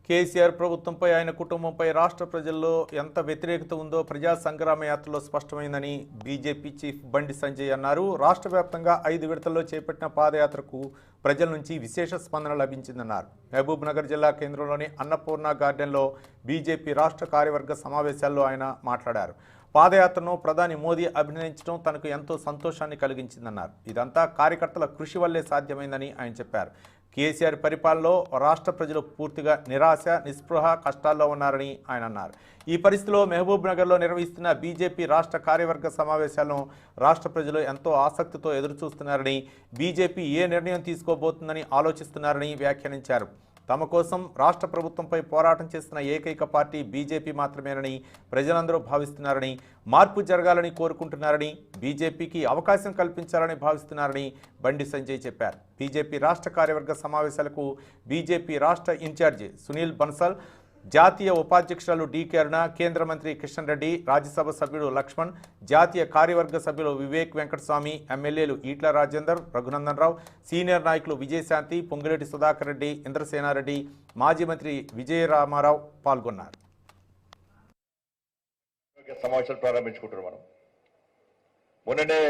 కేసీఆర్ ప్రభుత్వంపై ఆయన కుటుంబంపై రాష్ట్ర ప్రజల్లో ఎంత వ్యతిరేకత ఉందో ప్రజా సంగ్రామ యాత్రలో స్పష్టమైందని బీజేపీ చీఫ్ బండి సంజయ్ అన్నారు. రాష్ట్ర వ్యాప్తంగా 5 విడతల్లో చేపట్టిన పాదయాత్రకు ప్రజల నుంచి విశేష స్పందన లభించిందన్నారు. మహబూబ్ నగర్ జిల్లా కేంద్రంలోని అన్నపూర్ణ గార్డెన్లో బీజేపీ రాష్ట్ర కార్యవర్గ సమావేశాల్లో ఆయన మాట్లాడారు. పాదయాత్రను ప్రధాని మోదీ అభినందించడం తనకు ఎంతో సంతోషాన్ని కలిగించిందన్నారు. ఇదంతా కార్యకర్తల కృషి వల్లే సాధ్యమైందని ఆయన చెప్పారు. కేసీఆర్ పరిపాలనలో రాష్ట్ర ప్రజలు పూర్తిగా నిరాశ, నిస్పృహ, కష్టాల్లో ఉన్నారని ఆయన అన్నారు. ఈ పరిస్థితిలో మహబూబ్ నగర్లో నిర్వహిస్తున్న బీజేపీ రాష్ట్ర కార్యవర్గ సమావేశాలను రాష్ట్ర ప్రజలు ఎంతో ఆసక్తితో ఎదురుచూస్తున్నారని, బీజేపీ ఏ నిర్ణయం తీసుకోబోతుందని ఆలోచిస్తున్నారని వ్యాఖ్యానించారు. తమ కోసం రాష్ట్ర ప్రభుత్వంపై పోరాటం చేస్తున్న ఏకైక పార్టీ బీజేపీ మాత్రమేనని ప్రజలందరూ భావిస్తున్నారని, మార్పు జరగాలని కోరుకుంటున్నారని, బీజేపీకి అవకాశం కల్పించాలని భావిస్తున్నారని బండి సంజయ్ చెప్పారు. బీజేపీ రాష్ట్ర కార్యవర్గ సమావేశాలకు బీజేపీ రాష్ట్ర ఇన్ఛార్జి సునీల్ బన్సల్, జాతీయ ఉపాధ్యక్షురాలు డీకే అరుణ, కేంద్ర మంత్రి కిషన్ రెడ్డి, రాజ్యసభ సభ్యుడు లక్ష్మణ్, జాతీయ కార్యవర్గ సభ్యులు వివేక్ వెంకటస్వామి, ఎమ్మెల్యేలు ఈట్ల రాజేందర్, రఘునందన్ రావు, సీనియర్ నాయకులు విజయశాంతి, పొంగిరెడ్డి సుధాకర్ రెడ్డి, ఇంద్రసేనారెడ్డి, మాజీ మంత్రి విజయరామారావు పాల్గొన్నారు. సమావేశాలు ప్రారంభించుకుంటున్నాం. మనం మొన్ననే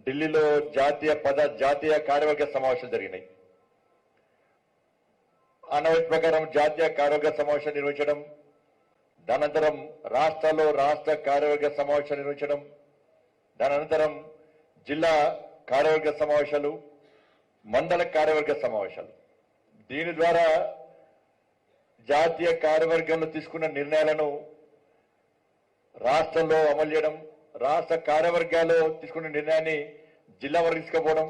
ఢిల్లీలో జాతీయ కార్యవర్గ సమావేశాలు జరిగినాయి. ఆనవాయితీ ప్రకారం జాతీయ కార్యవర్గ సమావేశం నిర్వహించడం, దానంతరం రాష్ట్రాల్లో రాష్ట్ర కార్యవర్గ సమావేశాలు నిర్వహించడం, దాని అనంతరం జిల్లా కార్యవర్గ సమావేశాలు, మండల కార్యవర్గ సమావేశాలు. దీని ద్వారా జాతీయ కార్యవర్గంలో తీసుకున్న నిర్ణయాలను రాష్ట్రంలో అమలు చేయడం, రాష్ట్ర కార్యవర్గాల్లో తీసుకున్న నిర్ణయాన్ని జిల్లా వరకు తీసుకుపోవడం,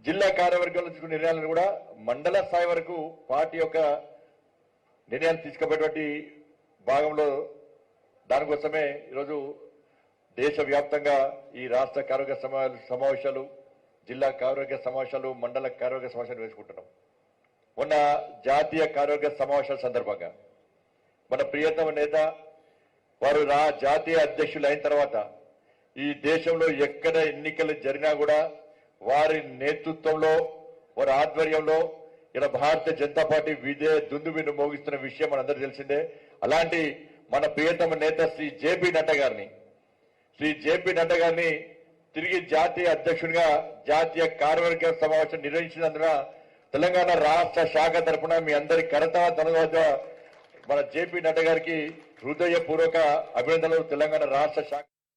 జిల్లా కార్యవర్గంలో తీసుకున్న నిర్ణయాలను కూడా మండల స్థాయి వరకు పార్టీ యొక్క నిర్ణయాలు తీసుకుపోయేటువంటి భాగంలో దానికోసమే ఈరోజు దేశవ్యాప్తంగా ఈ రాష్ట్ర కార్యవర్గ సమావేశాలు, జిల్లా కార్యవర్గ సమావేశాలు, మండల కార్యవర్గ సమావేశాలు వేసుకుంటున్నాం. మొన్న జాతీయ కార్యవర్గ సమావేశాల సందర్భంగా మన ప్రియతమ నేత వారు జాతీయ అధ్యక్షులు అయిన తర్వాత ఈ దేశంలో ఎక్కడ ఎన్నికలు జరిగినా కూడా వారి నేతృత్వంలో, వారి ఆధ్వర్యంలో ఇలా భారతీయ జనతా పార్టీ దుందుబిన్ను మోగిస్తున్న విషయం మనందరికీ తెలిసిందే. అలాంటి మన ప్రియతమ నేత శ్రీ జేపీ నడ్డా గారిని తిరిగి జాతీయ అధ్యక్షుడిగా జాతీయ కార్యవర్గ సమావేశం నిర్వహించినందున తెలంగాణ రాష్ట్ర శాఖ తరఫున మీ అందరి ధన్యవాద మన జేపీ నడ్డా గారికి హృదయపూర్వక అభినందనలు. తెలంగాణ రాష్ట్ర శాఖ